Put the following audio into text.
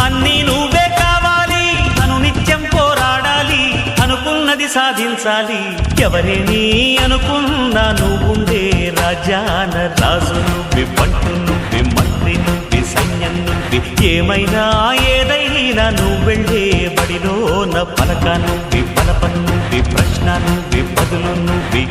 అన్నీ నువ్వే కావాలి, అను నిత్యం పోరాడాలి, అనుకున్నది సాధించాలి. ఎవరేని అనుకున్నా నువ్వుండే రాజ్యాన రాజు నువ్వి, పంటు నువ్వి, మంత్రి నువ్వి, సైన్యం నువ్వి, ఏమైనా ఏదైనా నువ్వెళ్ళే బడిలో నా పలక నువ్వి, పలప నువ్వి, ప్రశ్న నువ్వి, బదులు నువ్వి.